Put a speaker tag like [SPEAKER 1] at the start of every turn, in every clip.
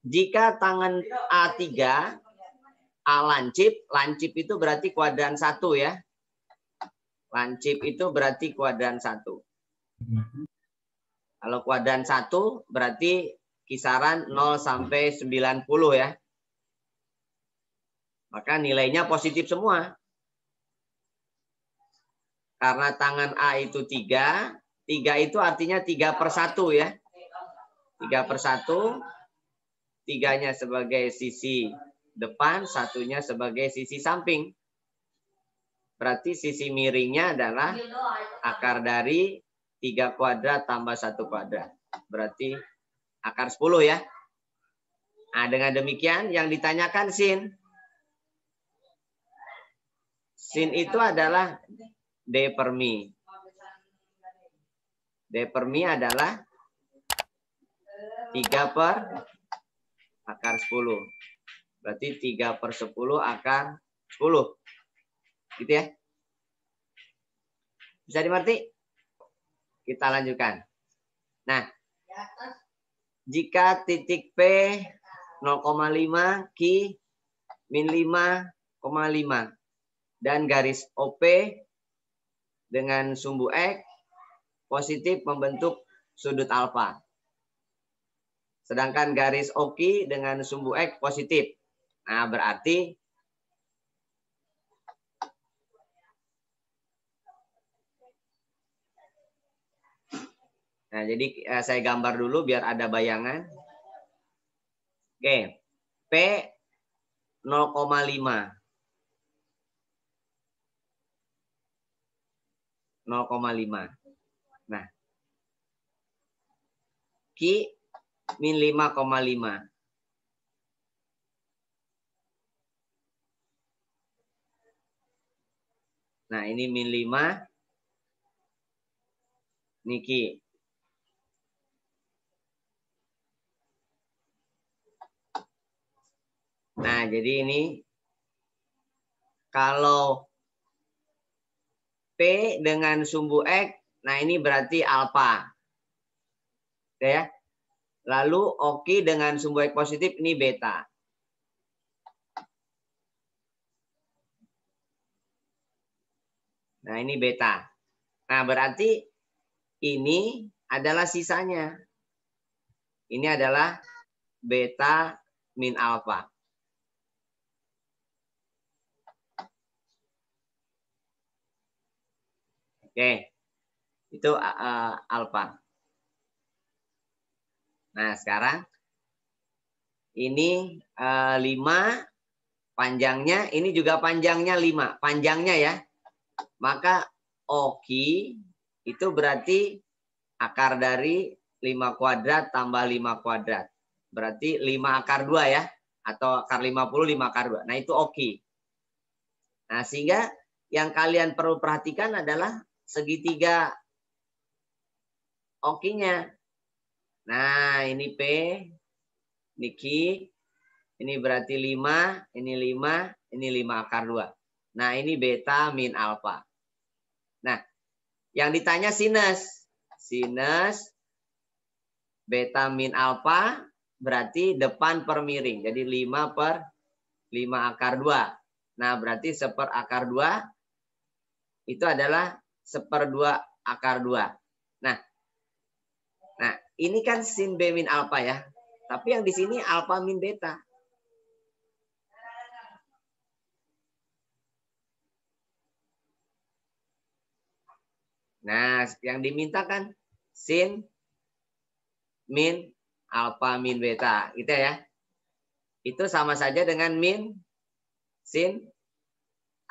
[SPEAKER 1] Jika tangan A3, A lancip itu berarti kuadran 1 ya. Lancip itu berarti kuadran 1. Kalau kuadran 1 berarti kisaran 0 sampai 90 ya. Maka nilainya positif semua. Karena tangan A itu 3. 3 itu artinya 3/1 ya. 3/1. 3-nya sebagai sisi depan, 1-nya sebagai sisi samping. Berarti sisi miringnya adalah akar dari 3 kuadrat tambah 1 kuadrat. Berarti akar 10 ya. Nah, dengan demikian yang ditanyakan sin. Sin itu adalah D per mi. D per mi adalah 3 per akar 10. Berarti 3/10 akar 10. Gitu ya. Bisa dimengerti? Kita lanjutkan. Nah, jika titik P 0,5, Q min 5,5 dan garis OP dengan sumbu X positif membentuk sudut alfa. Sedangkan garis OQ dengan sumbu X positif. Nah, berarti jadi saya gambar dulu biar ada bayangan. Oke. P 0,5. 0,5. Nah. Q min 5,5. Nah, ini min 5. Ini Q. Nah, jadi ini kalau P dengan sumbu X, nah ini berarti alfa. Oke ya. Lalu OQ dengan sumbu X positif ini beta. Nah, ini beta. Nah, berarti ini adalah sisanya. Ini adalah beta min alfa. Oke. Itu alfa. Nah, sekarang ini 5 panjangnya, ini juga panjangnya 5. Panjangnya ya. Maka OQ itu berarti akar dari 5 kuadrat tambah 5 kuadrat. Berarti 5 akar 2 ya. Atau akar 50, 5 akar 2. Nah, itu OQ. Nah, sehingga yang kalian perlu perhatikan adalah segitiga OQ-nya. Nah, ini P, ini Q, ini berarti 5, ini 5, ini 5 akar 2. Nah, ini beta min alfa. Nah, yang ditanya sinus. Sinus beta min alfa berarti depan per miring. Jadi 5 per 5 akar 2. Nah, berarti 1/4 akar 2 itu adalah 1/2 akar 2. Nah, ini kan sin B min alfa ya. Tapi yang di sini alfa min beta. Nah, yang diminta kan sin min alfa min beta, gitu ya. Itu sama saja dengan min sin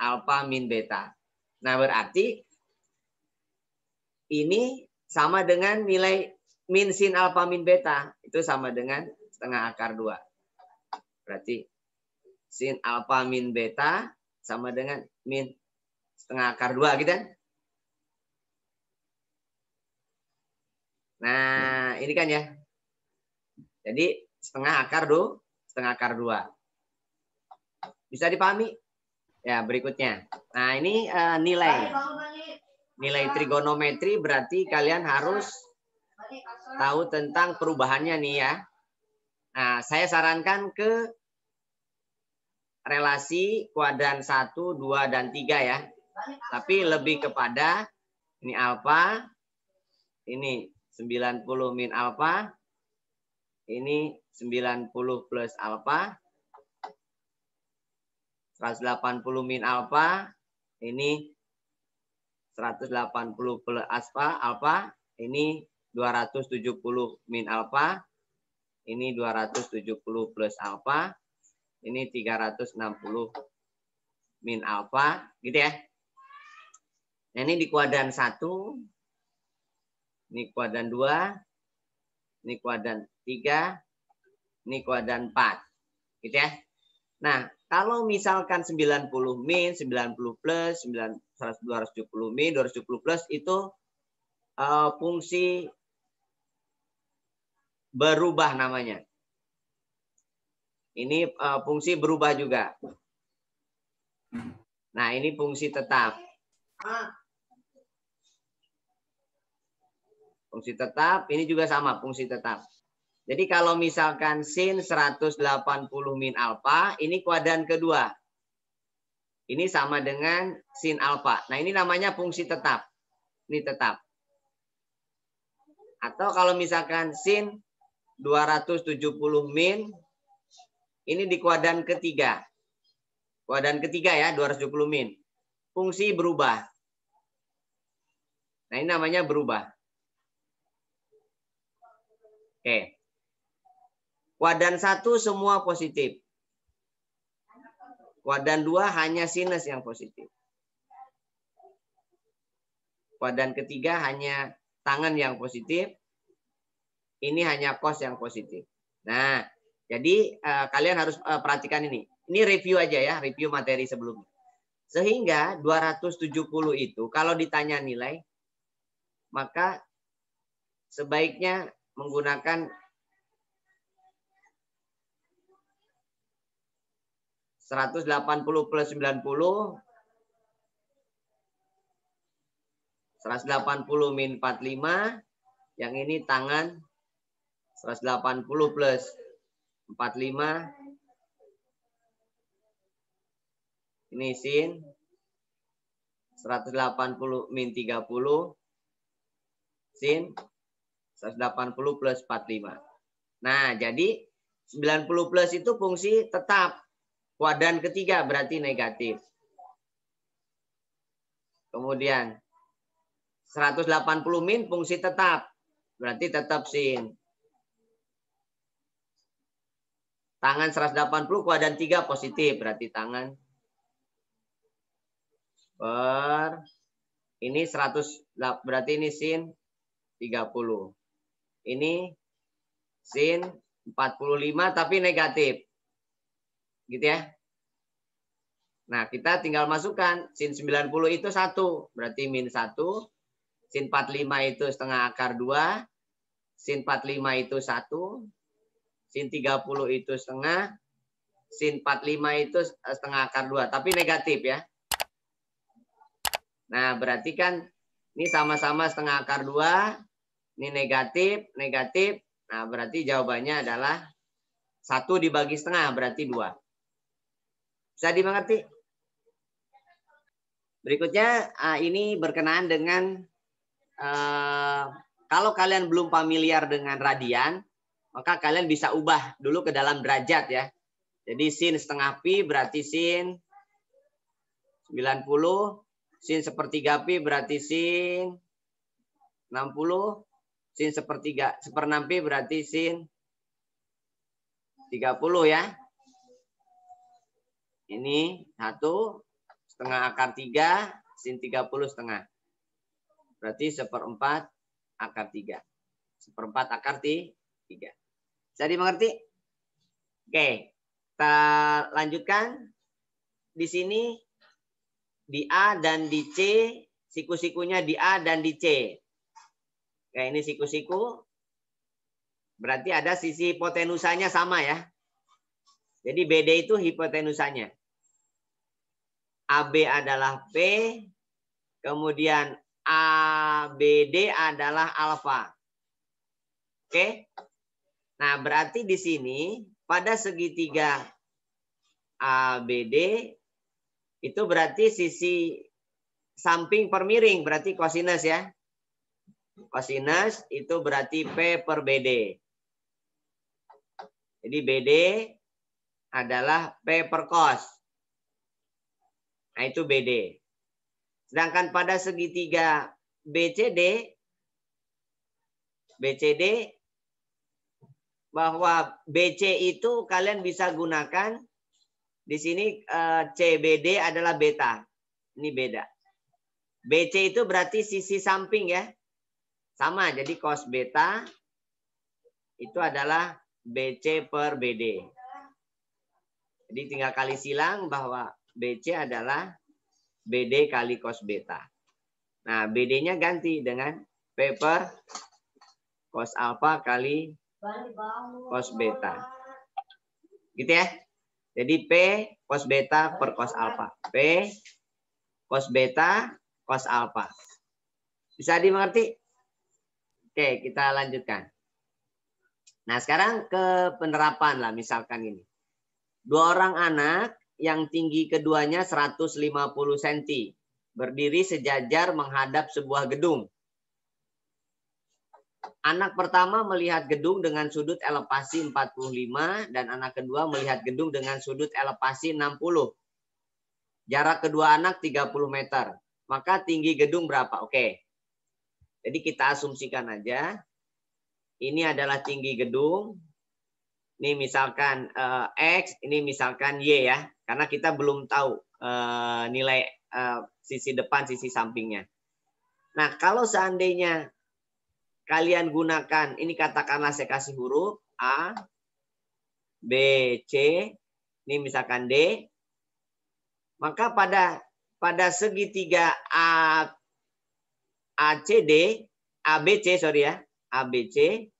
[SPEAKER 1] alfa min beta. Nah, berarti ini sama dengan nilai min sin alfa min beta. Itu sama dengan setengah akar 2. Berarti sin alfa min beta sama dengan min setengah akar 2, gitu kan? Nah, ini kan ya. Jadi setengah akar 2. Bisa dipahami? Ya, berikutnya. Nah, ini nilai trigonometri berarti kalian harus tahu tentang perubahannya nih ya. Nah, saya sarankan ke relasi kuadran 1, 2, dan 3 ya. Tapi lebih kepada ini alfa, ini 90 min alfa, ini 90 plus alfa, 180 min alfa, ini 180 plus alfa, ini 270 min alfa, ini 270 plus alfa, ini 360 min alfa, gitu ya. Nah, ini di kuadran 1, ini kuadran 2, ini kuadran 3, ini kuadran 4, gitu ya. Nah, kalau misalkan 90 min, 90 plus, 270 min, 270 plus itu fungsi berubah namanya. Ini fungsi berubah juga. Nah, ini fungsi tetap. Fungsi tetap, ini juga sama, fungsi tetap. Jadi kalau misalkan sin 180 min alfa, ini kuadran kedua. Ini sama dengan sin alfa. Nah, ini namanya fungsi tetap. Ini tetap. Atau kalau misalkan sin 270 min, ini di kuadran ketiga. Kuadran ketiga ya, 270 min. Fungsi berubah. Nah, ini namanya berubah. Oke. Kuadran 1 semua positif. Kuadran 2 hanya sinus yang positif. Kuadran ketiga hanya tangen yang positif. Ini hanya cos yang positif. Nah, jadi kalian harus perhatikan ini. Ini review aja ya, review materi sebelumnya. Sehingga 270 itu kalau ditanya nilai, maka sebaiknya menggunakan 180 plus 90, 180 min 45, yang ini tangan 180 plus 45, ini sin 180 min 30, sin 180 plus 45. Nah, jadi 90 plus itu fungsi tetap. Kuadran ketiga berarti negatif. Kemudian 180 min fungsi tetap. Berarti tetap sin. Tangan 180 kuadran 3 positif. Berarti tangan per ini 100, berarti ini sin 30. Ini sin 45 tapi negatif. Gitu ya. Nah, kita tinggal masukkan sin 90 itu 1, berarti min 1. Sin 45 itu setengah akar 2. Sin 45 itu 1. Sin 30 itu setengah. Sin 45 itu setengah akar 2, tapi negatif ya. Nah, berarti kan ini sama-sama setengah akar 2. Ini negatif, negatif. Nah, berarti jawabannya adalah 1 dibagi setengah, berarti 2. Bisa dimengerti? Berikutnya ini berkenaan dengan kalau kalian belum familiar dengan radian, maka kalian bisa ubah dulu ke dalam derajat ya. Jadi sin setengah pi berarti sin 90, sin sepertiga pi berarti sin 60, sin seperenam pi berarti sin 30 ya. Ini 1 setengah akar 3, sin 30 setengah. Berarti 1/4 akar 3. 1/4 akar 3. Bisa dimengerti? Oke, kita lanjutkan. Di sini di A dan di C, siku-sikunya di A dan di C. Oke, ini siku-siku. Berarti ada sisi hipotenusanya sama ya. Jadi BD itu hipotenusanya. AB adalah P, kemudian ABD adalah alfa. Oke? Nah, berarti di sini pada segitiga ABD itu berarti sisi samping per miring, berarti kosinus ya. Kosinus itu berarti P per BD. Jadi BD adalah P per cos. Nah, itu BD. Sedangkan pada segitiga BCD bahwa BC itu kalian bisa gunakan di sini CBD adalah beta. Ini beda. BC itu berarti sisi samping ya. Sama, jadi cos beta itu adalah BC per BD. Jadi tinggal kali silang bahwa BC adalah BD kali cos beta. Nah, BD-nya ganti dengan P per cos alpha kali cos beta. Gitu ya. Jadi P cos beta per cos alpha. P cos beta cos alpha. Bisa dimengerti? Oke, kita lanjutkan. Nah, sekarang ke penerapan lah misalkan ini. Dua orang anak yang tinggi keduanya 150 cm. Berdiri sejajar menghadap sebuah gedung. Anak pertama melihat gedung dengan sudut elevasi 45 dan anak kedua melihat gedung dengan sudut elevasi 60. Jarak kedua anak 30 meter. Maka tinggi gedung berapa? Oke. Jadi kita asumsikan aja. Ini adalah tinggi gedung. Ini misalkan X, ini misalkan Y ya. Karena kita belum tahu nilai sisi depan, sisi sampingnya. Nah, kalau seandainya kalian gunakan, ini katakanlah saya kasih huruf A, B, C, ini misalkan D. Maka pada segitiga ACD, ABC sorry ya, ABC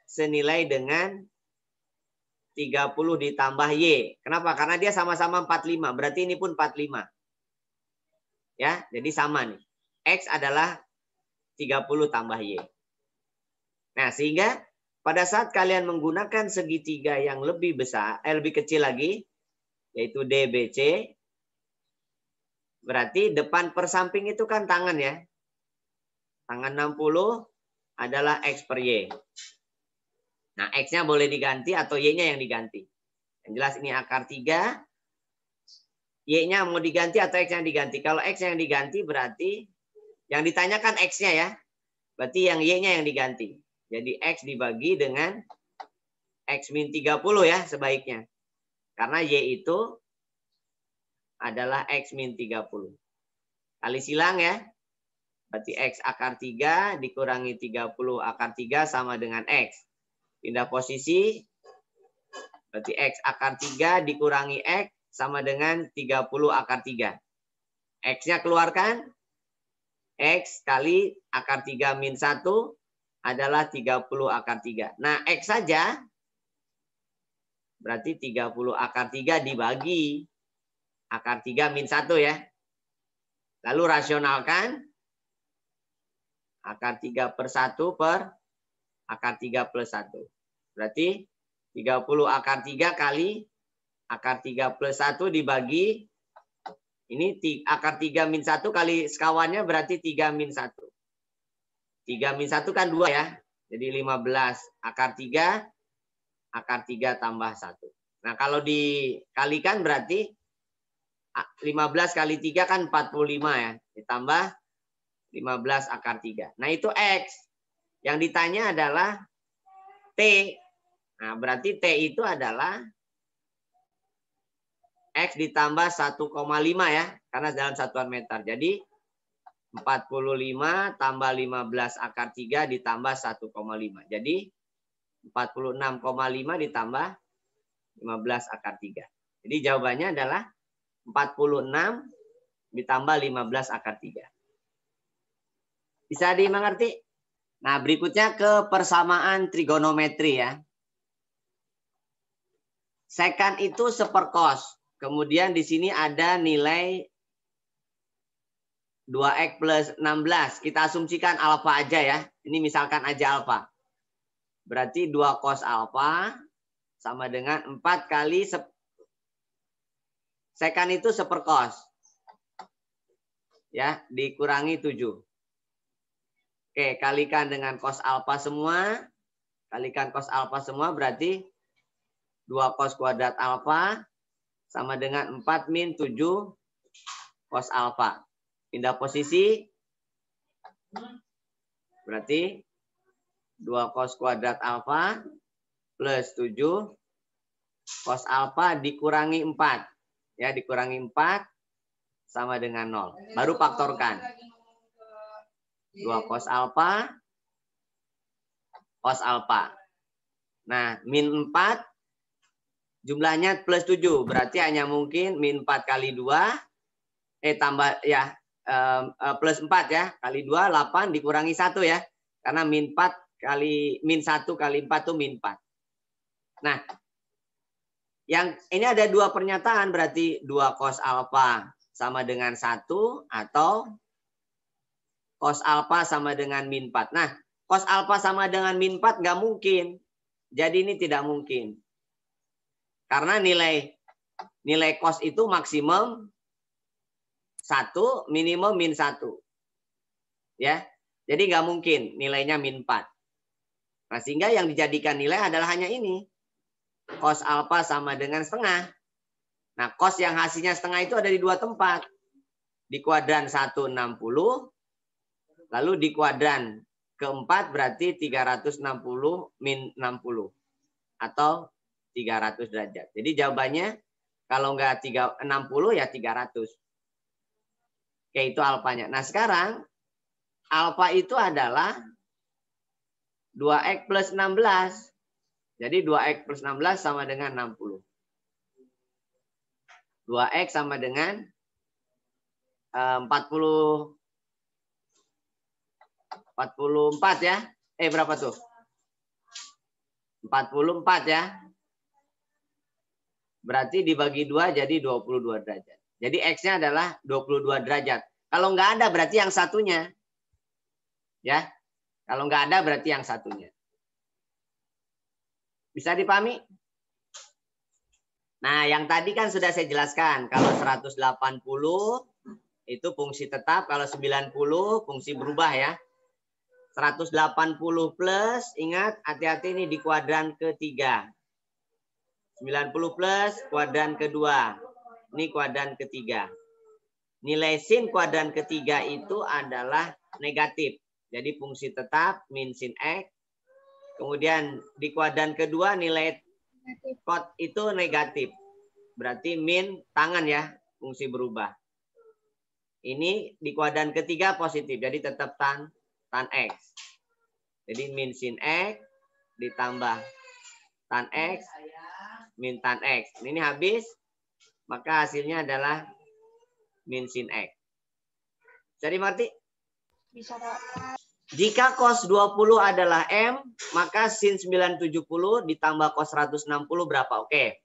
[SPEAKER 1] senilai dengan 30 ditambah Y. Kenapa? Karena dia sama-sama 45. Berarti ini pun 45. Ya, jadi sama nih. X adalah 30 tambah Y. Nah, sehingga pada saat kalian menggunakan segitiga yang lebih besar, lebih kecil lagi, yaitu DBC, berarti depan per samping itu kan tangan ya. Tangan 60 adalah X per Y. Nah, X-nya boleh diganti atau Y-nya yang diganti. Yang jelas ini akar 3. Y-nya mau diganti atau X-nya diganti. Kalau X yang diganti berarti yang ditanyakan X-nya ya. Berarti yang Y-nya yang diganti. Jadi X dibagi dengan X min 30 ya sebaiknya. Karena Y itu adalah X min 30. Kali silang ya. Berarti X akar 3 dikurangi 30 akar 3 sama dengan X. Pindah posisi. Berarti X akar 3 dikurangi X sama dengan 30 akar 3. X-nya keluarkan. X kali akar 3 min 1 adalah 30 akar 3. Nah, X saja berarti 30 akar 3 dibagi akar 3 min 1 ya. Lalu rasionalkan. Akar 3 per 1 per akar 3 plus 1. Berarti 30 akar 3 kali akar 3 plus 1 dibagi. Ini akar 3 min 1 kali sekawannya berarti 3 min 1. 3 min 1 kan 2 ya. Jadi 15 akar 3. Akar 3 tambah 1. Nah kalau dikalikan berarti 15 kali 3 kan 45 ya. Ditambah 15 akar 3. Nah itu X. Yang ditanya adalah T. Nah berarti T itu adalah X ditambah 1,5 ya. Karena dalam satuan meter. Jadi 45 tambah 15 akar 3 ditambah 1,5. Jadi 46,5 ditambah 15 akar 3. Jadi jawabannya adalah 46 ditambah 15 akar 3. Bisa dimengerti? Nah, berikutnya ke persamaan trigonometri ya. Sekan itu seperkos. Kemudian di sini ada nilai 2X plus 16. Kita asumsikan alfa aja ya. Ini misalkan aja alfa. Berarti 2 cos alfa sama dengan 4 kali sekan itu seperkos. Ya, dikurangi 7. Oke, kalikan dengan cos alfa semua. Kalikan cos alfa semua berarti 2 cos kuadrat alfa sama dengan 4 min 7 cos alfa. Pindah posisi. Berarti 2 cos kuadrat alfa plus 7 cos alfa dikurangi 4. Ya, dikurangi 4 sama dengan 0. Baru faktorkan. 2 cos alfa. Cos alfa. Nah, min 4 jumlahnya plus 7. Berarti hanya mungkin min 4 kali 2. Tambah ya. Plus 4 ya. Kali 2, 8 dikurangi 1 ya. Karena min 4 kali min 1 kali 4 itu min 4. Nah, yang ini ada 2 pernyataan, berarti 2 cos alfa sama dengan 1 atau cos alfa sama dengan min 4. Nah, cos alfa sama dengan min 4 nggak mungkin. Jadi ini tidak mungkin. Karena nilai cos itu maksimum 1, minimum min 1. Ya. Jadi nggak mungkin nilainya min 4. Nah, sehingga yang dijadikan nilai adalah hanya ini. Cos alfa sama dengan setengah. Nah, cos yang hasilnya setengah itu ada di 2 tempat. Di kuadran 160. Lalu di kuadran keempat berarti 360 min 60. Atau 300 derajat. Jadi jawabannya kalau nggak 60 ya 300. Oke, itu alfanya. Nah, sekarang alfa itu adalah 2x plus 16. Jadi 2x plus 16 sama dengan 60. 2x sama dengan 44 ya. Berapa tuh? 44 ya. Berarti dibagi 2 jadi 22 derajat. Jadi X-nya adalah 22 derajat. Kalau nggak ada berarti yang satunya. Ya. Kalau nggak ada berarti yang satunya. Bisa dipahami? Nah, yang tadi kan sudah saya jelaskan. Kalau 180 itu fungsi tetap. Kalau 90 fungsi berubah ya. 180 plus, ingat hati-hati ini di kuadran ketiga. 90 plus kuadran kedua. Ini kuadran ketiga. Nilai sin kuadran ketiga itu adalah negatif. Jadi fungsi tetap min sin X. Kemudian di kuadran kedua nilai cos itu negatif. Berarti min tangan ya, fungsi berubah. Ini di kuadran ketiga positif. Jadi tetap tan X. Jadi min sin X ditambah tan X min tan X. Ini habis. Maka hasilnya adalah min sin X. Bisa dimengerti?
[SPEAKER 2] Bisa, Pak.
[SPEAKER 1] Jika cos 20 adalah M, maka sin 970 ditambah cos 160 berapa? Oke.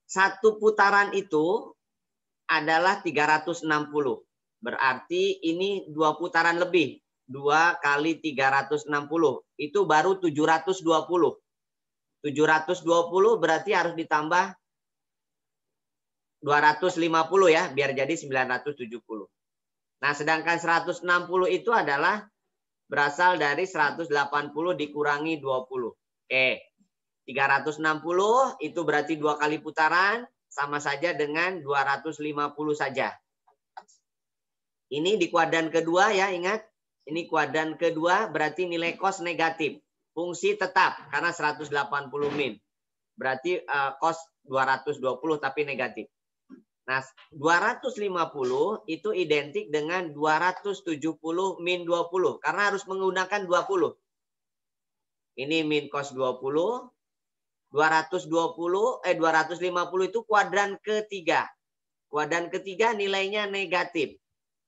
[SPEAKER 1] Satu putaran itu adalah 360. Berarti ini 2 putaran lebih. 2 kali 360. Itu baru 720. 720 berarti harus ditambah 250 ya. Biar jadi 970. Nah, sedangkan 160 itu adalah berasal dari 180 dikurangi 20. Oke. 360 itu berarti 2 kali putaran. Sama saja dengan 250 saja. Ini di kuadran kedua ya, ingat. Ini kuadran kedua berarti nilai cos negatif. Fungsi tetap karena 180 min. Berarti cos 220 tapi negatif. Nah, 250 itu identik dengan 270 min 20. Karena harus menggunakan 20. Ini min cos 20. 250 itu kuadran ketiga. Kuadran ketiga nilainya negatif.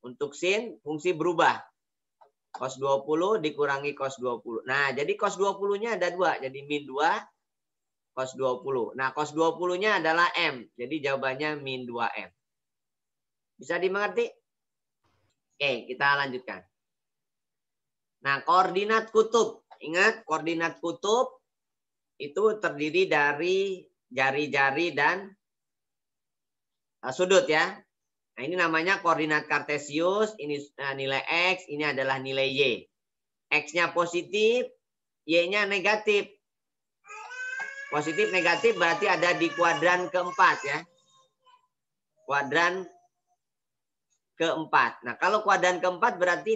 [SPEAKER 1] Untuk sin fungsi berubah. Cos 20 dikurangi cos 20. Nah, jadi cos 20-nya ada 2. Jadi min 2 cos 20. Nah, cos 20-nya adalah M. Jadi jawabannya min 2M. Bisa dimengerti? Oke, kita lanjutkan. Nah, koordinat kutub Ingat, koordinat kutub itu terdiri dari jari-jari dan sudut ya. Nah, ini namanya koordinat kartesius, ini nilai X, ini adalah nilai Y. X-nya positif, Y-nya negatif. Positif negatif berarti ada di kuadran keempat ya. Kuadran keempat. Nah, kalau kuadran keempat berarti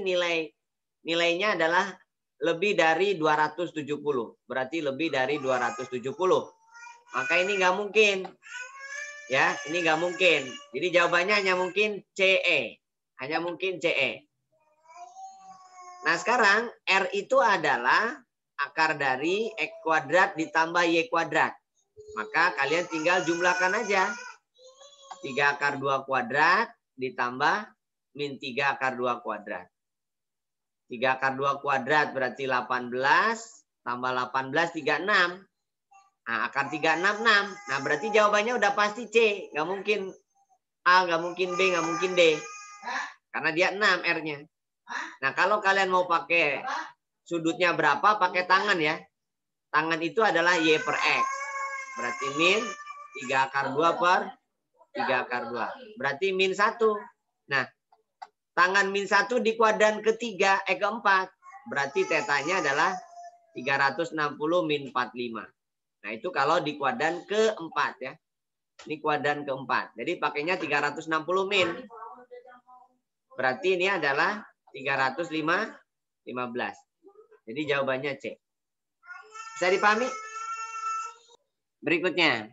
[SPEAKER 1] nilainya adalah lebih dari 270. Berarti lebih dari 270. Maka ini nggak mungkin. Ya, ini nggak mungkin. Jadi jawabannya hanya mungkin CE. Hanya mungkin CE. Nah, sekarang R itu adalah akar dari X kuadrat ditambah Y kuadrat. Maka kalian tinggal jumlahkan aja. 3 akar 2 kuadrat ditambah min 3 akar 2 kuadrat. 3 akar 2 kuadrat berarti 18. Tambah 18, 36. Nah, akar 3, 6, 6. Nah, berarti jawabannya udah pasti C. Nggak mungkin A, nggak mungkin B, nggak mungkin D. Karena dia 6 R-nya. Nah, kalau kalian mau pakai sudutnya berapa, pakai tangan ya. Tangan itu adalah Y per X. Berarti min 3 akar 2 per 3 akar 2. Berarti min 1. Nah, tangan min 1 di kuadran ketiga, keempat. Berarti tetanya adalah 360 min 45. Nah, itu kalau di kuadran keempat ya. Ini kuadran keempat. Jadi pakainya 360 min. Berarti ini adalah 315. Jadi jawabannya C. Bisa dipahami? Berikutnya.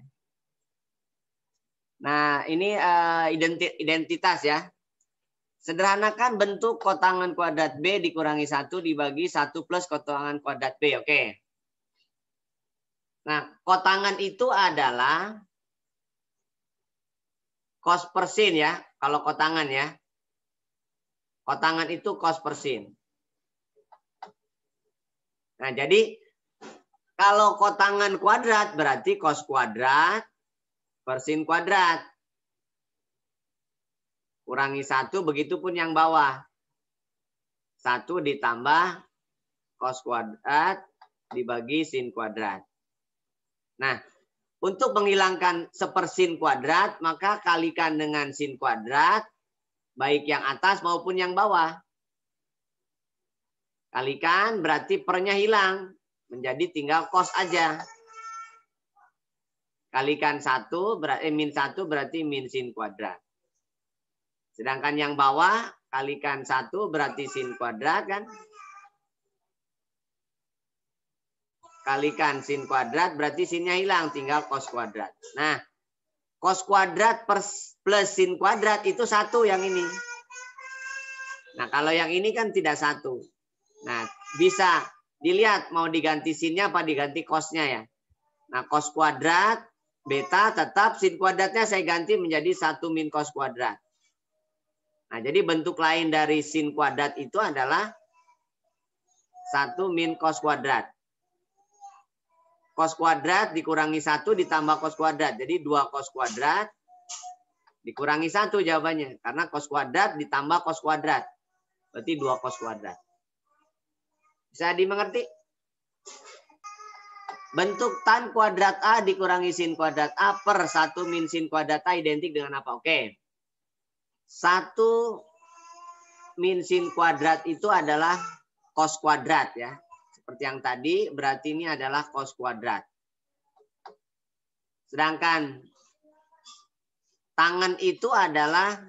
[SPEAKER 1] Nah, ini identitas ya. Sederhanakan bentuk kotangan kuadrat B dikurangi 1 dibagi 1 plus kotangan kuadrat B. Oke. Nah, kotangan itu adalah cos per sin ya. Kalau kotangan ya. Kotangan itu cos per sin. Nah, jadi kalau kotangan kuadrat berarti cos kuadrat per sin kuadrat. Kurangi 1, begitupun yang bawah. 1 ditambah cos kuadrat dibagi sin kuadrat. Nah, untuk menghilangkan sepersin kuadrat, maka kalikan dengan sin kuadrat, baik yang atas maupun yang bawah. Kalikan berarti pernya hilang, menjadi tinggal cos aja. Kalikan 1, min 1 berarti min sin kuadrat. Sedangkan yang bawah, kalikan 1 berarti sin kuadrat kan. Kalikan sin kuadrat berarti sinnya hilang, tinggal cos kuadrat. Nah, cos kuadrat plus sin kuadrat itu 1 yang ini. Nah, kalau yang ini kan tidak 1. Nah, bisa dilihat mau diganti sinnya apa diganti cosnya ya. Nah, cos kuadrat beta tetap, sin kuadratnya saya ganti menjadi 1 min cos kuadrat. Nah, jadi bentuk lain dari sin kuadrat itu adalah 1 min cos kuadrat. Cos kuadrat dikurangi 1 ditambah cos kuadrat. Jadi 2 cos kuadrat dikurangi 1 jawabannya. Karena cos kuadrat ditambah cos kuadrat. Berarti 2 cos kuadrat. Bisa dimengerti? Bentuk tan kuadrat A dikurangi sin kuadrat A per 1 min sin kuadrat A identik dengan apa? Oke. 1 min sin kuadrat itu adalah cos kuadrat ya. Seperti yang tadi, berarti ini adalah cos kuadrat. Sedangkan tangan itu adalah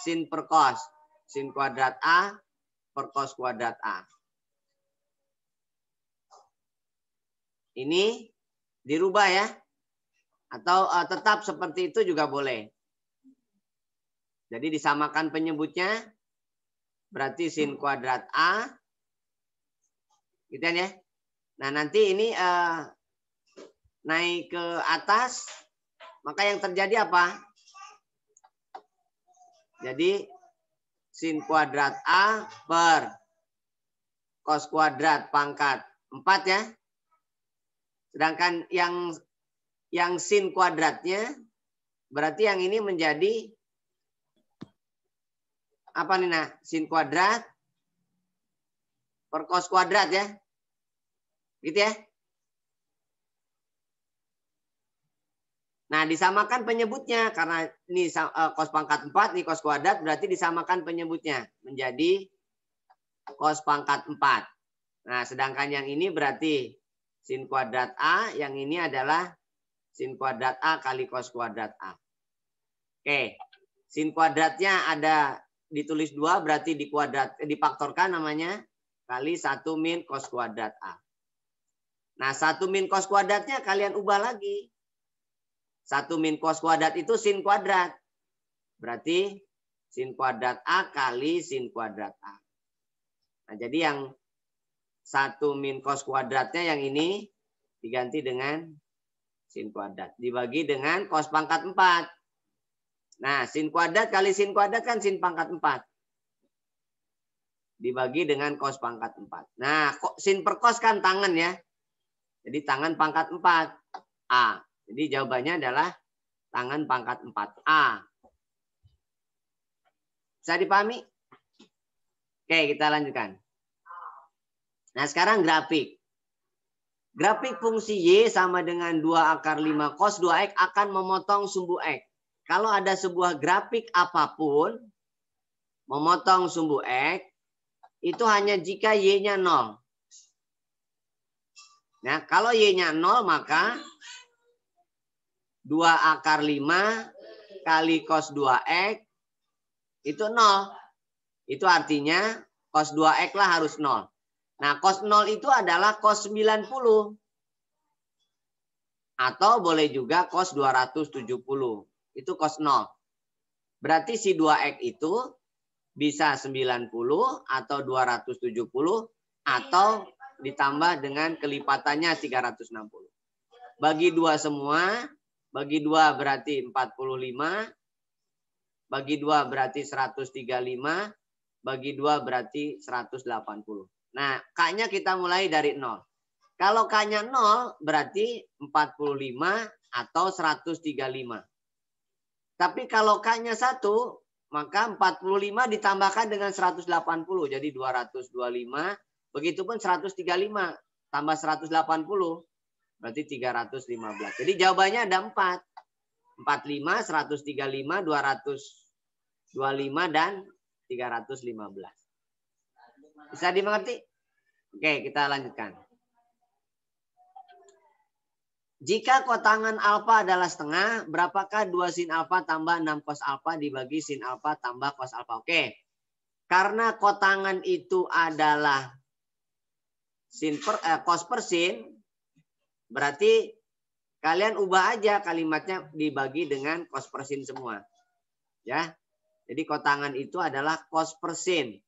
[SPEAKER 1] sin per cos. Sin kuadrat A per cos kuadrat A. Ini dirubah ya. Atau tetap seperti itu juga boleh. Jadi disamakan penyebutnya. Berarti sin kuadrat A. Gitu kan ya. Nah, nanti ini naik ke atas, maka yang terjadi apa? Jadi sin kuadrat A per cos kuadrat pangkat 4 ya. Sedangkan yang sin kuadratnya berarti yang ini menjadi apa nih nah? Sin kuadrat per cos kuadrat ya. Gitu ya. Nah, disamakan penyebutnya karena ini cos pangkat 4, ini cos kuadrat, berarti disamakan penyebutnya menjadi cos pangkat 4. Nah, sedangkan yang ini berarti sin kuadrat A, yang ini adalah sin kuadrat A kali cos kuadrat A. Oke, sin kuadratnya ada ditulis 2, berarti difaktorkan namanya, kali 1 min cos kuadrat A. Nah, 1 min cos kuadratnya kalian ubah lagi. 1 min cos kuadrat itu sin kuadrat. Berarti sin kuadrat A kali sin kuadrat A. Nah, jadi yang 1 min cos kuadratnya yang ini diganti dengan sin kuadrat. Dibagi dengan cos pangkat 4. Nah, sin kuadrat kali sin kuadrat kan sin pangkat 4. Dibagi dengan cos pangkat 4. Nah, sin per cos kan tangan ya. Jadi tangan pangkat 4. A. Jadi jawabannya adalah tangan pangkat 4A. Bisa dipahami? Oke, kita lanjutkan. Nah, sekarang grafik. Grafik fungsi Y sama dengan 2 akar 5 cos 2X akan memotong sumbu X. Kalau ada sebuah grafik apapun, memotong sumbu X, itu hanya jika Y-nya 0. Nah, kalau Y-nya 0, maka 2 akar 5 kali cos 2X itu 0. Itu artinya cos 2X lah harus 0. Nah, cos 0 itu adalah cos 90. Atau boleh juga cos 270. Itu cos 0. Berarti si 2X itu bisa 90 atau 270 atau ditambah dengan kelipatannya 360. Bagi 2 semua. Bagi 2 berarti 45. Bagi 2 berarti 135. Bagi 2 berarti 180. Nah, K-nya kita mulai dari 0. Kalau K-nya 0 berarti 45 atau 135. Tapi kalau K-nya 1, maka 45 ditambahkan dengan 180. Jadi 225. Begitupun 135 tambah 180. Berarti 315. Jadi jawabannya ada 4. 45, 135, 225, dan 315. Bisa dimengerti? Oke, kita lanjutkan. Jika kotangan alfa adalah setengah, berapakah 2 sin alfa tambah 6 cos alfa dibagi sin alfa tambah cos alfa? Oke. Karena kotangan itu adalah cos per sin, berarti kalian ubah aja kalimatnya dibagi dengan cos per sin semua. Ya. Jadi kotangan itu adalah cos per sin.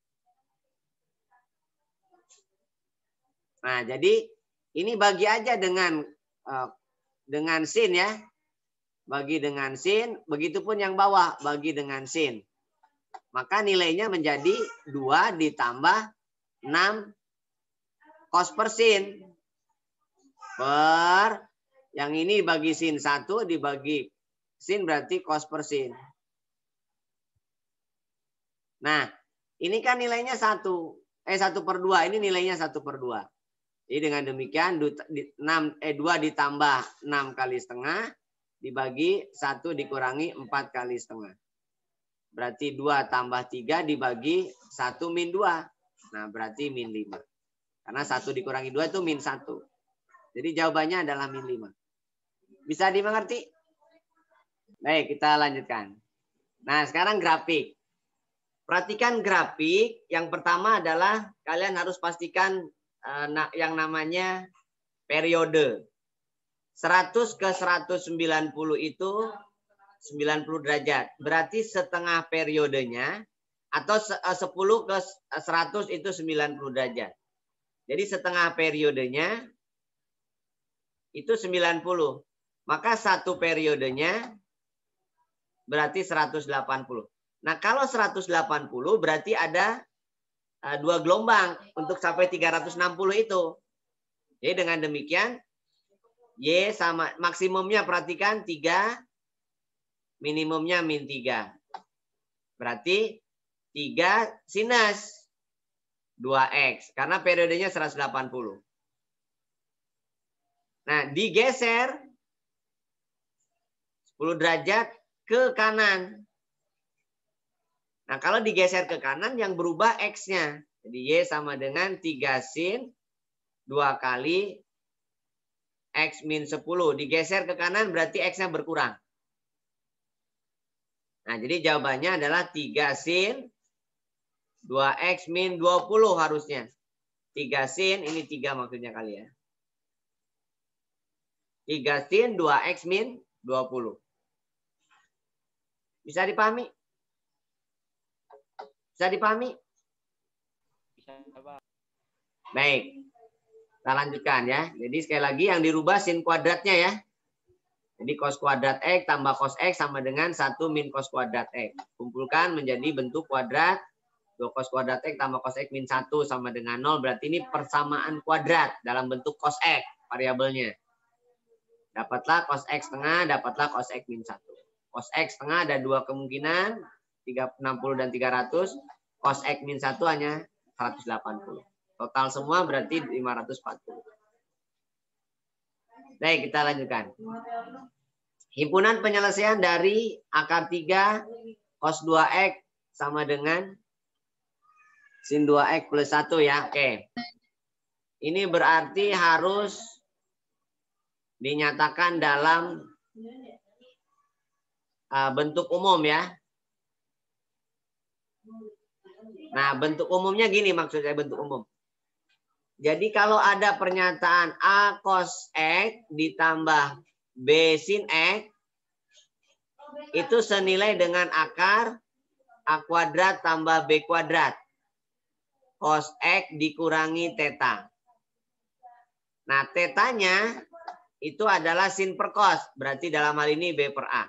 [SPEAKER 1] Nah, jadi ini bagi aja dengan sin ya. Bagi dengan sin, begitupun yang bawah bagi dengan sin. Maka nilainya menjadi 2 ditambah 6 cos per sin. Per yang ini bagi sin 1 dibagi sin berarti cos per sin. Nah, ini kan nilainya 1. 1/2. Ini nilainya 1/2. Jadi dengan demikian 2 ditambah 6 kali setengah dibagi 1 dikurangi 4 kali setengah. Berarti 2 tambah 3 dibagi 1 min 2. Nah, berarti min 5. Karena 1 dikurangi 2 itu min 1. Jadi jawabannya adalah min 5. Bisa dimengerti? Baik, kita lanjutkan. Nah, sekarang grafik. Perhatikan grafik. Yang pertama adalah kalian harus pastikan yang namanya periode. 100 ke 190 itu 90 derajat. Berarti setengah periodenya atau 10 ke 100 itu 90 derajat. Jadi setengah periodenya itu 90. Maka satu periodenya berarti 180. Nah, kalau 180 berarti ada 2 gelombang untuk sampai 360 itu. Jadi dengan demikian Y sama maksimumnya perhatikan 3, minimumnya min 3. Berarti 3 sinus 2X karena periodenya 180. Nah, digeser 10 derajat ke kanan. Nah, kalau digeser ke kanan yang berubah X-nya. Jadi Y sama dengan 3 sin 2 kali X min 10. Digeser ke kanan berarti X-nya berkurang. Nah, jadi jawabannya adalah 3 sin 2X min 20 harusnya. 3 sin, ini 3 maksudnya kali ya. 3 sin 2X min 20. Bisa dipahami? Bisa dipahami?
[SPEAKER 3] Bisa, Pak.
[SPEAKER 1] Baik. Kita lanjutkan ya. Jadi sekali lagi yang dirubah sin kuadratnya ya. Jadi cos kuadrat X tambah cos X sama dengan 1 min cos kuadrat X. Kumpulkan menjadi bentuk kuadrat. 2 cos kuadrat X tambah cos X min 1 sama dengan 0. Berarti ini persamaan kuadrat dalam bentuk cos X variabelnya. Dapatlah cos X setengah, dapatlah cos X min 1. Cos X setengah ada 2 kemungkinan. 60 dan 300. Cos X min 1 hanya 180. Total semua berarti 540. Baik, kita lanjutkan. Himpunan penyelesaian dari akar 3 cos 2X sama dengan sin 2X plus 1 ya. Oke. Ini berarti harus dinyatakan dalam bentuk umum ya. Nah, bentuk umumnya gini maksudnya bentuk umum. Jadi kalau ada pernyataan A cos X ditambah B sin X, itu senilai dengan akar A kuadrat tambah B kuadrat. Cos X dikurangi theta. Nah, tetanya itu adalah sin per cos. Berarti dalam hal ini B per A.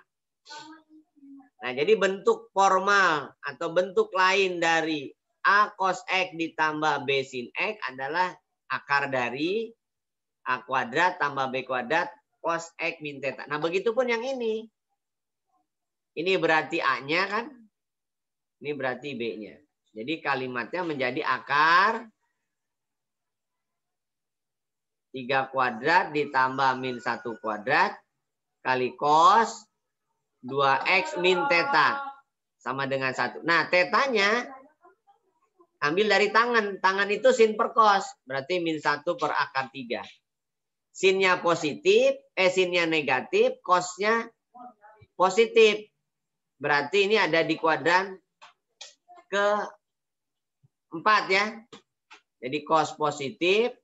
[SPEAKER 1] Nah, jadi bentuk formal atau bentuk lain dari A cos X ditambah B sin X adalah akar dari A kuadrat tambah B kuadrat cos X min theta. Nah, begitupun yang ini. Ini berarti A-nya kan. Ini berarti B-nya. Jadi kalimatnya menjadi akar 3 kuadrat ditambah min 1 kuadrat kali cos 2X min theta sama dengan 1. Nah, tetanya ambil dari tangan. Tangan itu sin per cos. Berarti min 1 per akar 3. Sinnya positif, sinnya negatif, cosnya positif. Berarti ini ada di kuadran ke-4 ya. Jadi cos positif,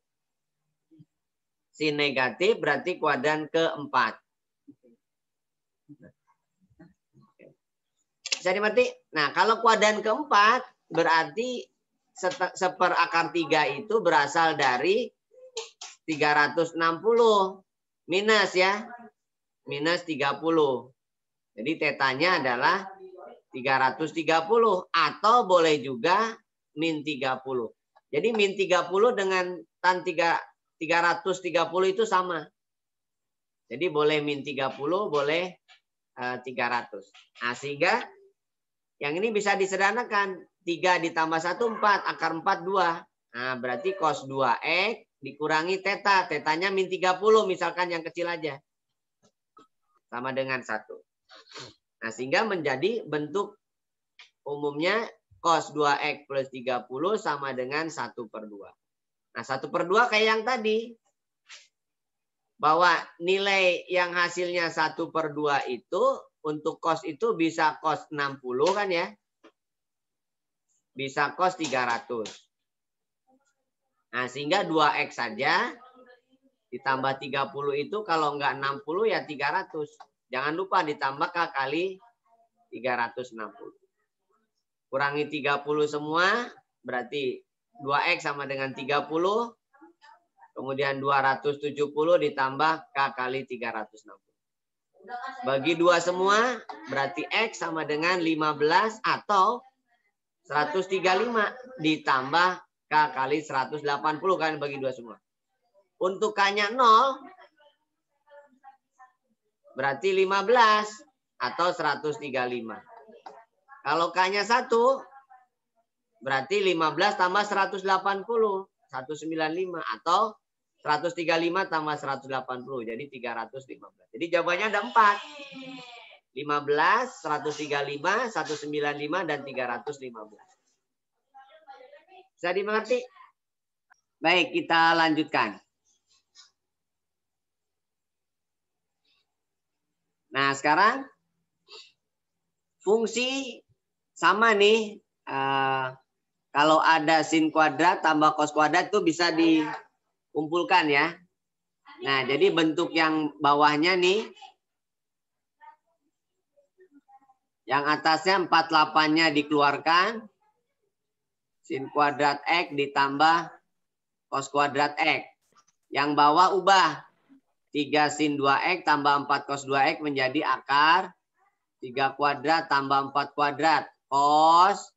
[SPEAKER 1] sin negatif berarti kuadran ke-4. Bisa dimengerti? Nah, kalau kuadran ke-4 berarti seper akar 3 itu berasal dari 360 minus ya. Minus 30. Jadi tetanya adalah 330 atau boleh juga min 30. Jadi min 30 dengan tan 330 itu sama. Jadi boleh min 30, boleh 300. Nah, sehingga yang ini bisa disederhanakan. 3 ditambah 1, 4. Akar 4, 2. Nah, berarti cos 2X dikurangi theta. Tetanya min 30 misalkan yang kecil aja. Sama dengan 1. Nah, sehingga menjadi bentuk umumnya cos 2X plus 30 sama dengan 1 per 2. Nah, 1 per 2 kayak yang tadi. Bahwa nilai yang hasilnya 1 per 2 itu untuk cos itu bisa cos 60 kan ya. Bisa cos 300. Nah, sehingga 2X saja ditambah 30 itu kalau enggak 60 ya 300. Jangan lupa ditambah K kali 360. Kurangi 30 semua berarti 2X sama dengan 30. Kemudian 270 ditambah K kali 360. Bagi 2 semua berarti X sama dengan 15 atau 135 ditambah K kali 180 kan bagi 2 semua. Untuk K-nya 0 berarti 15 atau 135. Kalau K-nya 1 berarti 15 tambah 180, 195 atau 135 tambah 180. Jadi 315. Jadi jawabannya ada 4. 15, 135, 195, dan 315. Bisa dimengerti? Baik, kita lanjutkan. Nah, sekarang fungsi sama nih. Kalau ada sin kuadrat tambah cos kuadrat itu bisa dikumpulkan ya. Nah, jadi bentuk yang bawahnya nih. Yang atasnya 48-nya dikeluarkan. Sin kuadrat X ditambah cos kuadrat X. Yang bawah ubah. 3 sin 2X tambah 4 cos 2X menjadi akar 3 kuadrat tambah 4 kuadrat. Cos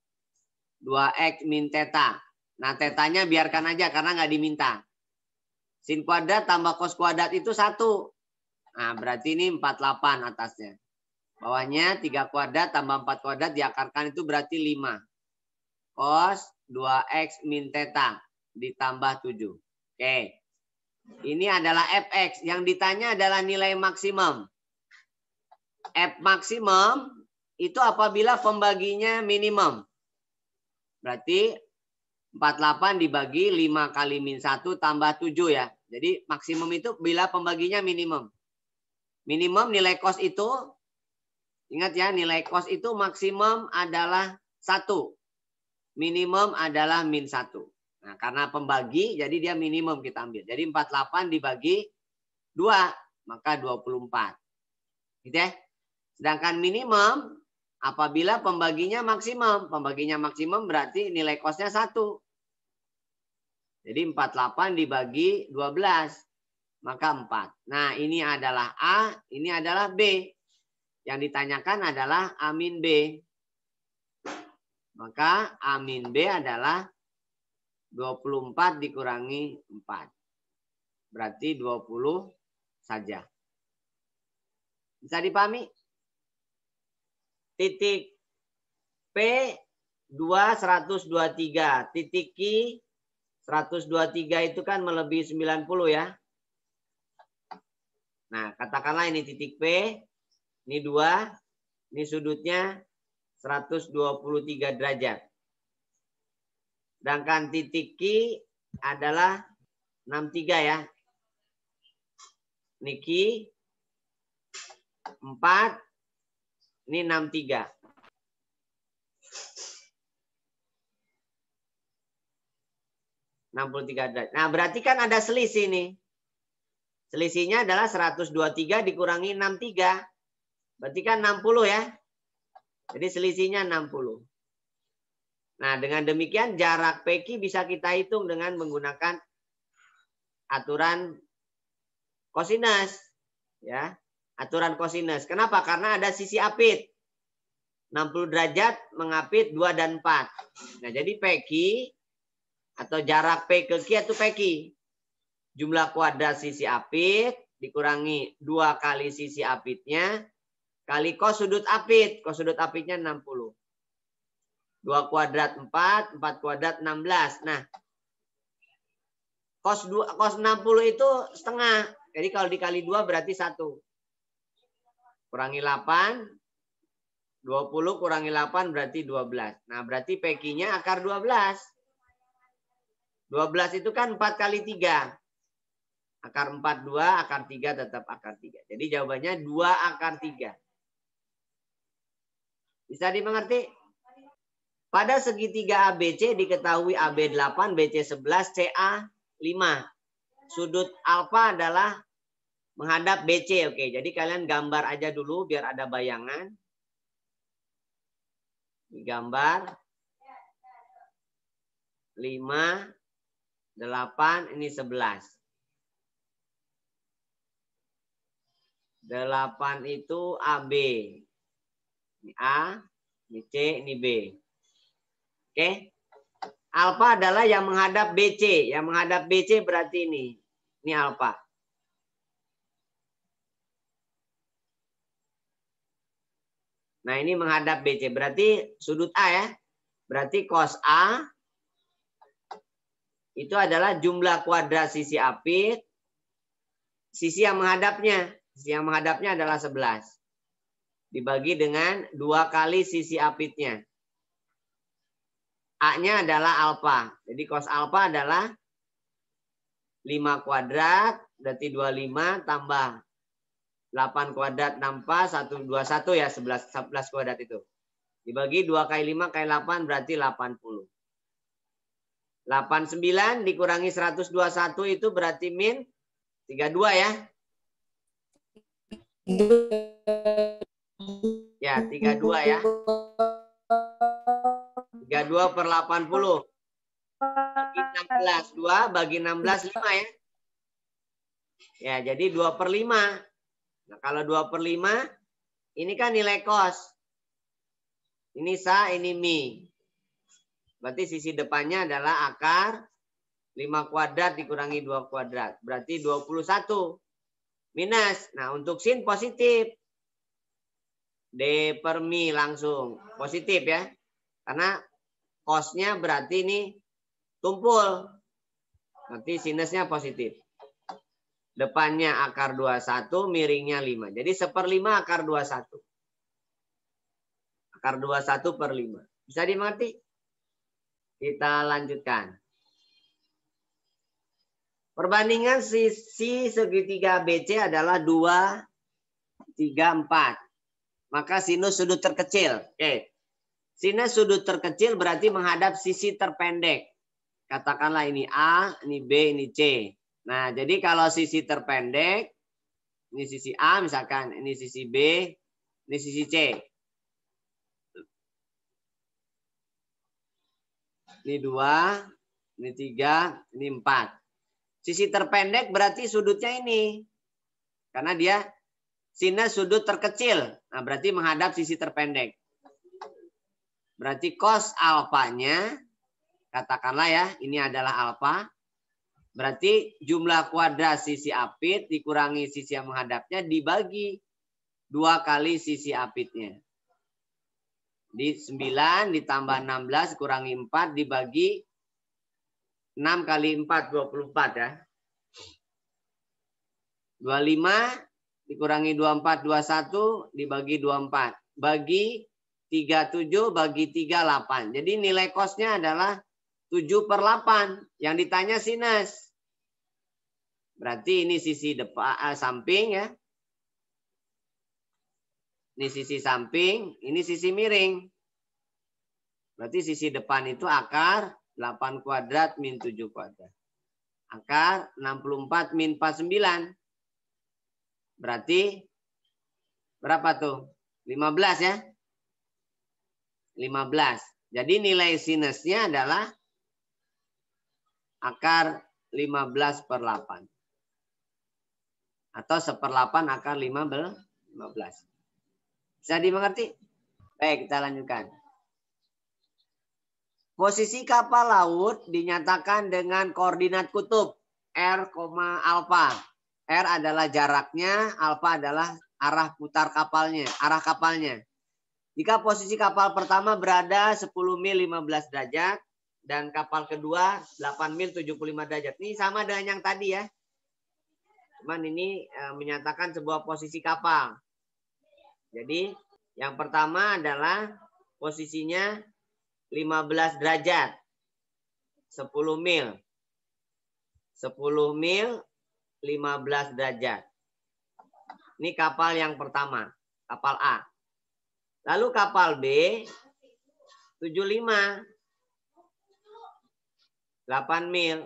[SPEAKER 1] 2X min theta. Nah, tetanya biarkan aja karena nggak diminta. Sin kuadrat tambah cos kuadrat itu 1. Nah, berarti ini 48 atasnya. Bawahnya 3 kuadrat tambah 4 kuadrat diakarkan itu berarti 5. Cos 2X min theta ditambah 7. Oke. Ini adalah fx. Yang ditanya adalah nilai maksimum. F maksimum itu apabila pembaginya minimum. Berarti 48 dibagi 5 kali min 1 tambah 7 ya. Jadi maksimum itu bila pembaginya minimum. Minimum nilai cos itu, ingat ya, nilai cos itu maksimum adalah 1. Minimum adalah min 1. Nah, karena pembagi, jadi dia minimum kita ambil. Jadi 48 dibagi 2, maka 24. Gitu ya. Sedangkan minimum, apabila pembaginya maksimum. Pembaginya maksimum berarti nilai cosnya 1. Jadi 48 dibagi 12, maka 4. Nah, ini adalah A, ini adalah B. Yang ditanyakan adalah A min B. Maka A min B adalah 24 dikurangi 4. Berarti 20 saja. Bisa dipahami? Titik P 2, 123. Titik Q 123 itu kan melebihi 90 ya. Nah, katakanlah ini titik P. Ini 2. Ini sudutnya 123 derajat. Sedangkan titik Q adalah 63 ya. Ini Q 4. Ini 63. derajat. Nah, berarti kan ada selisih nih. Selisihnya adalah 123 dikurangi 63. Berarti kan 60 ya. Jadi selisihnya 60. Nah, dengan demikian jarak PQ bisa kita hitung dengan menggunakan aturan kosinus. Ya, aturan kosinus. Kenapa? Karena ada sisi apit. 60 derajat mengapit 2 dan 4. Nah, jadi PQ atau jarak P ke Q itu PQ. Jumlah kuadrat sisi apit dikurangi 2 kali sisi apitnya kali cos sudut apit. Cos sudut apitnya 60. 2 kuadrat 4, 4 kuadrat 16. Nah, cos 60 itu setengah. Jadi kalau dikali 2 berarti 1. Kurangi 8. 20 kurangi 8 berarti 12. Nah, berarti PQ-nya akar 12. 12 itu kan 4 kali 3. Akar 4, 2. Akar 3 tetap akar 3. Jadi jawabannya 2 akar 3. Bisa dimengerti? Pada segitiga ABC diketahui AB 8, BC 11, CA 5. Sudut alfa adalah menghadap BC. Oke, jadi kalian gambar aja dulu biar ada bayangan. Gambar 5, 8, ini 11. 8 itu AB. Ini A, ini C, ini B. Oke. Alfa adalah yang menghadap BC. Yang menghadap BC berarti ini. Ini alfa. Nah, ini menghadap BC. Berarti sudut A ya. Berarti cos A itu adalah jumlah kuadrat sisi apit, sisi yang menghadapnya. Sisi yang menghadapnya adalah 11. Dibagi dengan 2 kali sisi apitnya. A-nya adalah alfa. Jadi cos alfa adalah 5 kuadrat, berarti 25 tambah 8 kuadrat 64, 121 ya, 11 kuadrat itu. Dibagi 2 kali 5 kali 8 berarti 80. 89 dikurangi 121 itu berarti min 32 ya. Ya, 32 ya. 32 per 80. Bagi 16. 2 bagi 16, 5 ya. Ya, jadi 2 per 5. Nah, kalau 2 per 5, ini kan nilai kos. Ini sa, ini mi. Berarti sisi depannya adalah akar 5 kuadrat dikurangi 2 kuadrat. Berarti 21. Minus. Nah, untuk sin positif. D per mi langsung. Positif ya. Karena kosnya berarti ini tumpul. Nanti sinusnya positif. Depannya akar 21, miringnya 5. Jadi 1/5 akar 21. Akar 21 per 5. Bisa dimengerti? Kita lanjutkan. Perbandingan sisi segitiga BC adalah 2, 3, 4. Maka sinus sudut terkecil. Oke. Sinus sudut terkecil berarti menghadap sisi terpendek. Katakanlah ini A, ini B, ini C. Nah, jadi kalau sisi terpendek, ini sisi A misalkan, ini sisi B, ini sisi C. Ini 2, ini 3, ini 4. Sisi terpendek berarti sudutnya ini. Karena dia sinus sudut terkecil. Nah, berarti menghadap sisi terpendek. Berarti cos alfanya, katakanlah ya, ini adalah alfa. Berarti jumlah kuadrat sisi apit dikurangi sisi yang menghadapnya dibagi 2 kali sisi apitnya. Di 9 ditambah 16 kurangi 4 dibagi 6 kali 4, 24 ya. 25 dikurangi 24, 21 dibagi 24. Bagi 37 bagi 3, 8. Jadi nilai kosnya adalah 7 per 8. Yang ditanya sinus. Berarti ini sisi depan, samping ya. Ini sisi samping, ini sisi miring. Berarti sisi depan itu akar 8 kuadrat min 7 kuadrat. Akar 64 min 49. Berarti berapa tuh? 15 ya. 15. Jadi nilai sinusnya adalah akar 15 per 8. Atau 1/8 akar 15. Bisa dimengerti? Baik, kita lanjutkan. Posisi kapal laut dinyatakan dengan koordinat kutub R, alfa. R adalah jaraknya, alfa adalah arah putar kapalnya, arah kapalnya. Jika posisi kapal pertama berada 10 mil 15 derajat dan kapal kedua 8 mil 75 derajat. Ini sama dengan yang tadi ya. Cuman ini menyatakan sebuah posisi kapal. Jadi yang pertama adalah posisinya 15 derajat. 10 mil. 10 mil 15 derajat. Ini kapal yang pertama. Kapal A. Lalu kapal B 75. 8 mil.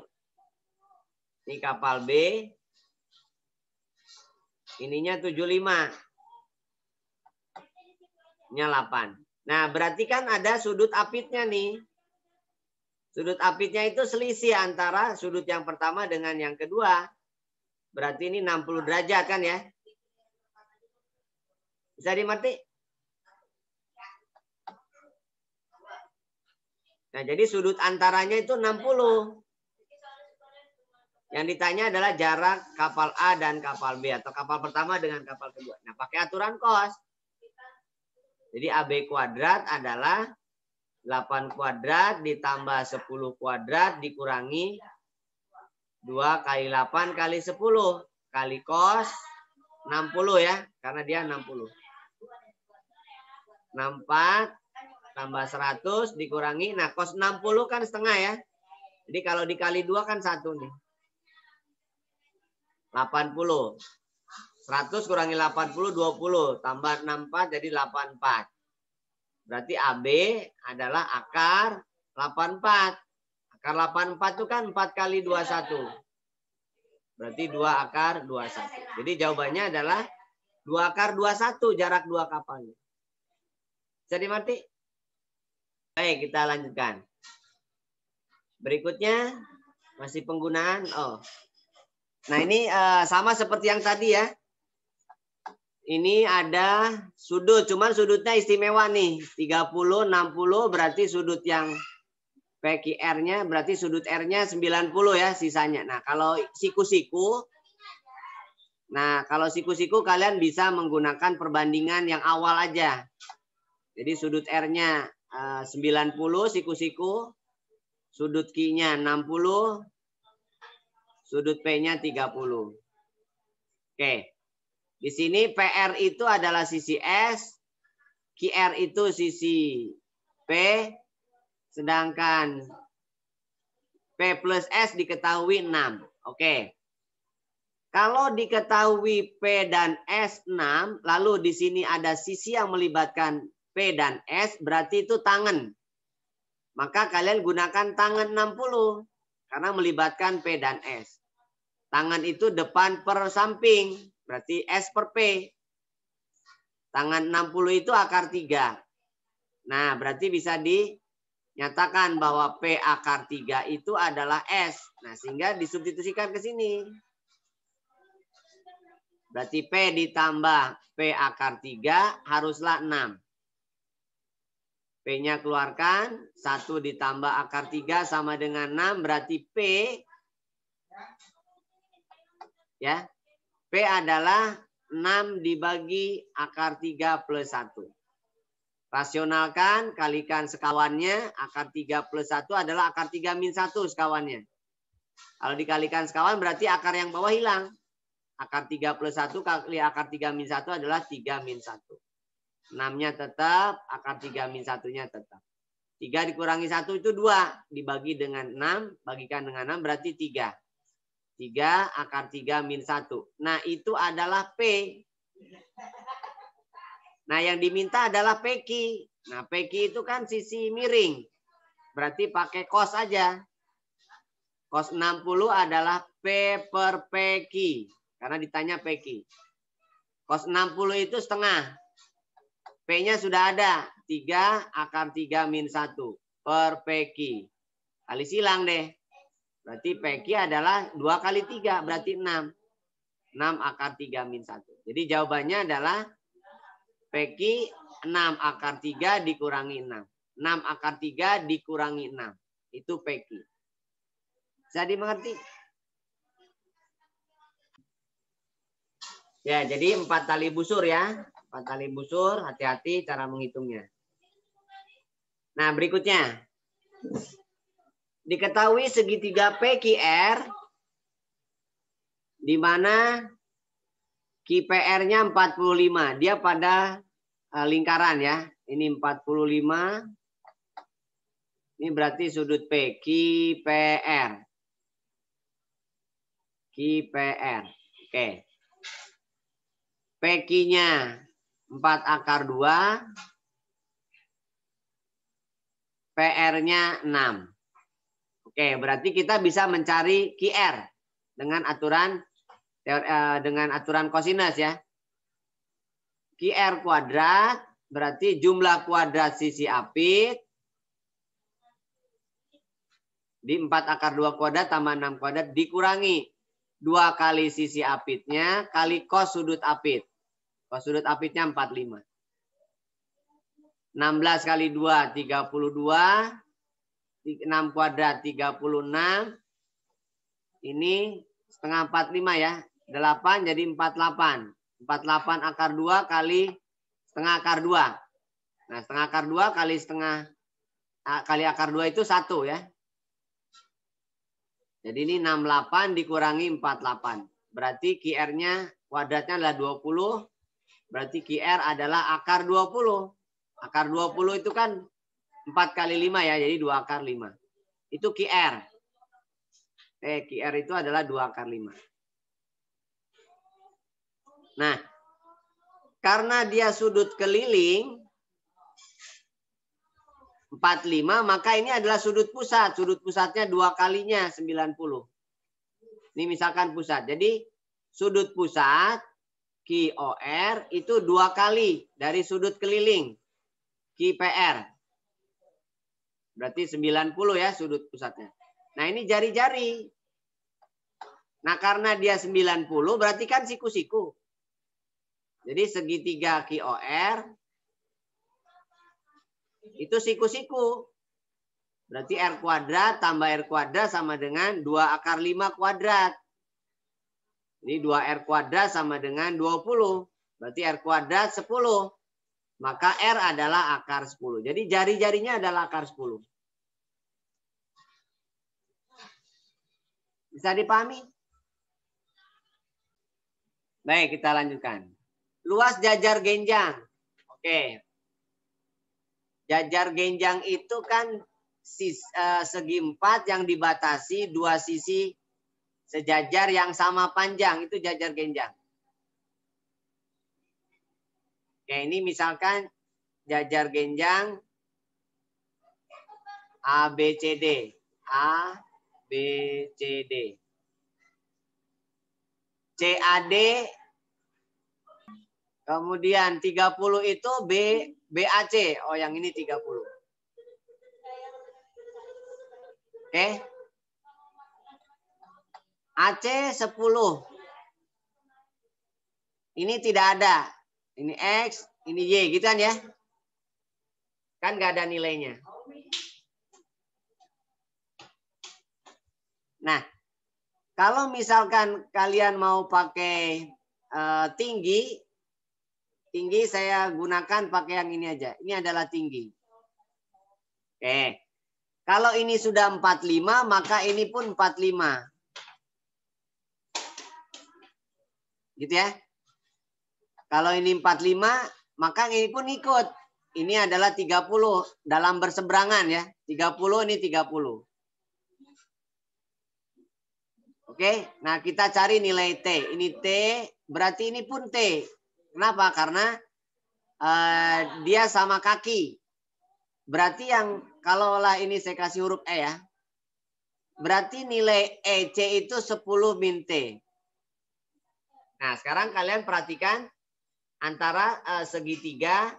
[SPEAKER 1] Ini kapal B. Ininya 75. Nya 8. Nah, berarti kan ada sudut apitnya nih. Sudut apitnya itu selisih antara sudut yang pertama dengan yang kedua. Berarti ini 60 derajat kan ya? Bisa dimengerti? Nah, jadi sudut antaranya itu 60. Yang ditanya adalah jarak kapal A dan kapal B. Atau kapal pertama dengan kapal kedua. Nah, pakai aturan cos. Jadi AB kuadrat adalah 8 kuadrat ditambah 10 kuadrat dikurangi 2 kali 8 kali 10. Kali cos 60 ya. Karena dia 60. 64 tambah 100 dikurangi. Nah cos 60 kan setengah ya. Jadi kalau dikali 2 kan 1 nih. 80. 100 kurangi 80, 20. Tambah 64 jadi 84. Berarti AB adalah akar 84. Akar 84 itu kan 4 kali 21. Berarti 2 akar 21. Jadi jawabannya adalah 2 akar 21 jarak 2 kapalnya. Bisa dimengerti? Baik, kita lanjutkan. Berikutnya masih penggunaan. Nah ini sama seperti yang tadi ya. Ini ada sudut, cuman sudutnya istimewa nih. 30, 60 berarti sudut yang PQR-nya berarti sudut R-nya 90 ya sisanya. Nah, kalau siku-siku kalian bisa menggunakan perbandingan yang awal aja. Jadi sudut R-nya 90 siku-siku, sudut Q-nya 60, sudut P-nya 30. Oke. Di sini PR itu adalah sisi S, QR itu sisi P, sedangkan P plus S diketahui 6. Oke. Kalau diketahui P dan S 6, lalu di sini ada sisi yang melibatkan P dan S, berarti itu tangen. Maka kalian gunakan tangen 60, karena melibatkan P dan S. Tangan itu depan per samping. Berarti S per P. Tangan 60 itu akar 3. Nah, berarti bisa dinyatakan bahwa P akar 3 itu adalah S. Nah, sehingga disubstitusikan ke sini. Berarti P ditambah P akar 3 haruslah 6. P-nya keluarkan. 1 ditambah akar 3 sama dengan 6. Berarti P ya. P adalah 6 dibagi akar 3 plus 1. Rasionalkan, kalikan sekawannya. Akar 3 plus 1 adalah akar 3 min 1 sekawannya. Kalau dikalikan sekawan berarti akar yang bawah hilang. Akar 3 plus 1 kali akar 3 min 1 adalah 3 min 1. 6-nya tetap, akar 3 min 1-nya tetap. 3 dikurangi 1 itu 2. Dibagi dengan 6, bagikan dengan 6 berarti 3. 3 akar 3 min 1. Nah, itu adalah P. Nah, yang diminta adalah PQ. Nah, PQ itu kan sisi miring. Berarti pakai cos aja. Cos 60 adalah P per PQ. Karena ditanya PQ. Cos 60 itu setengah. P-nya sudah ada. 3 akar 3 min 1 per PQ. Kali silang deh. Berarti PQ adalah 2 kali 3, berarti 6. 6 akar 3 min 1. Jadi jawabannya adalah PQ 6 akar 3 dikurangi 6. 6 akar 3 dikurangi 6. Itu PQ. Bisa dimengerti? Ya, jadi 4 tali busur ya. 4 tali busur, hati-hati cara menghitungnya. Nah, berikutnya. Diketahui segitiga PQR di mana QPR-nya 45. Dia pada lingkaran ya. Ini 45. Ini berarti sudut P. QPR. QPR. Oke. PQ-nya 4 akar 2. PR-nya 6. Oke, berarti kita bisa mencari QR dengan aturan kosinus ya. QR kuadrat berarti jumlah kuadrat sisi apit di 4 akar 2 kuadrat tambah 6 kuadrat dikurangi 2 kali sisi apitnya kali cos sudut apit. Cos sudut apitnya 45. 16 kali 2 32. 6 kuadrat 36. Ini setengah 45 ya. 8 jadi 48. 48 akar 2 kali setengah akar 2. Nah, setengah akar 2 kali setengah kali akar 2 itu 1 ya. Jadi ini 68 dikurangi 48. Berarti QR-nya kuadratnya adalah 20. Berarti QR adalah akar 20. Akar 20 itu kan 4 kali 5 ya. Jadi 2 akar 5. Itu QR. QR itu adalah 2 akar 5. Nah, karena dia sudut keliling 45, maka ini adalah sudut pusat. Sudut pusatnya 2 kalinya 90. Ini misalkan pusat. Jadi sudut pusat QOR itu 2 kali dari sudut keliling QPR. Berarti 90 ya sudut pusatnya. Nah ini jari-jari. Nah karena dia 90 berarti kan siku-siku. Jadi segitiga QOR itu siku-siku. Berarti R kuadrat tambah R kuadrat sama dengan 2 akar 5 kuadrat. Jadi 2R kuadrat sama dengan 20. Berarti R kuadrat 10. Maka R adalah akar 10. Jadi jari-jarinya adalah akar 10. Bisa dipahami? Baik, kita lanjutkan. Luas jajar genjang. Oke. Jajar genjang itu kan segi 4 yang dibatasi 2 sisi sejajar yang sama panjang. Itu jajar genjang. Oke, ini misalkan jajar genjang ABCD. ABCD. CAD. Kemudian 30 itu BAC. Oh, yang ini 30. Oke. AC 10. Ini tidak ada. Ini X, ini Y, gitu kan ya? Kan nggak ada nilainya. Nah, kalau misalkan kalian mau pakai tinggi saya gunakan pakai yang ini aja. Ini adalah tinggi. Oke. Kalau ini sudah 45, maka ini pun 45. Gitu ya. Kalau ini 45, maka ini pun ikut. Ini adalah 30 dalam berseberangan ya. 30 ini 30. Oke. Nah, kita cari nilai T. Ini T, berarti ini pun T. Kenapa? Karena dia sama kaki. Berarti yang kalaulah ini saya kasih huruf E ya. Berarti nilai EC itu 10 min T. Nah, sekarang kalian perhatikan antara segitiga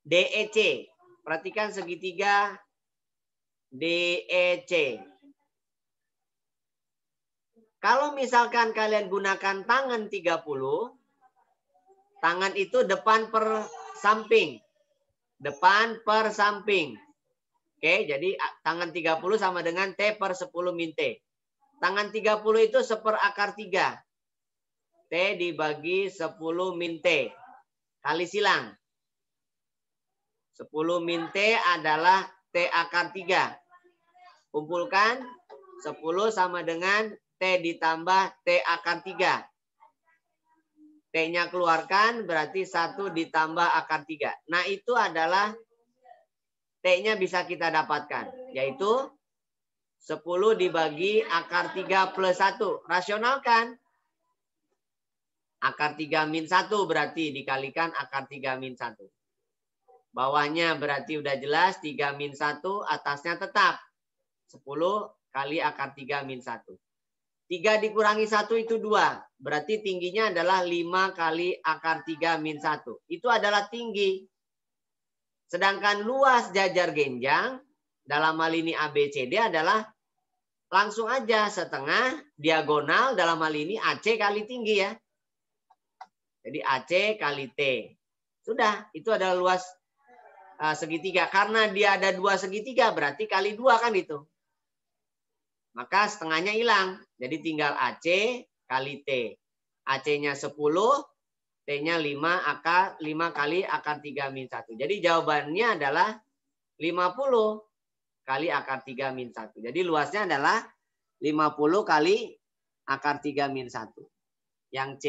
[SPEAKER 1] DEC. Perhatikan segitiga DEC. Kalau misalkan kalian gunakan tangan 30, tangan itu depan per samping. Depan per samping. Oke, jadi tangan 30 sama dengan T per 10 min T. Tangan 30 itu 1/4 akar 3. T dibagi 10 min T. Kali silang. 10 min T adalah T akar 3. Kumpulkan 10 sama dengan T ditambah T akar 3. T-nya keluarkan berarti 1 ditambah akar 3. Nah itu adalah T-nya bisa kita dapatkan. Yaitu 10 dibagi akar 3 plus 1. Rasionalkan. Akar 3 min 1 berarti dikalikan akar 3 min 1. Bawahnya berarti udah jelas 3 min 1, atasnya tetap. 10 kali akar 3 min 1. 3 dikurangi 1 itu 2. Berarti tingginya adalah 5 kali akar 3 min 1. Itu adalah tinggi. Sedangkan luas jajar genjang dalam hal ini ABCD adalah langsung aja setengah diagonal dalam hal ini AC kali tinggi ya. Jadi AC kali T. Sudah, itu adalah luas segitiga. Karena dia ada 2 segitiga berarti kali 2 kan itu. Maka setengahnya hilang. Jadi tinggal AC kali T. AC-nya 10, T-nya 5 kali akar 3 min 1. Jadi jawabannya adalah 50 kali akar 3 min 1. Jadi luasnya adalah 50 kali akar 3 min 1. Yang C.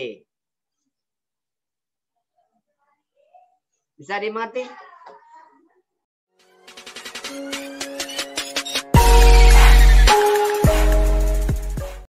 [SPEAKER 1] Bisa dimengerti?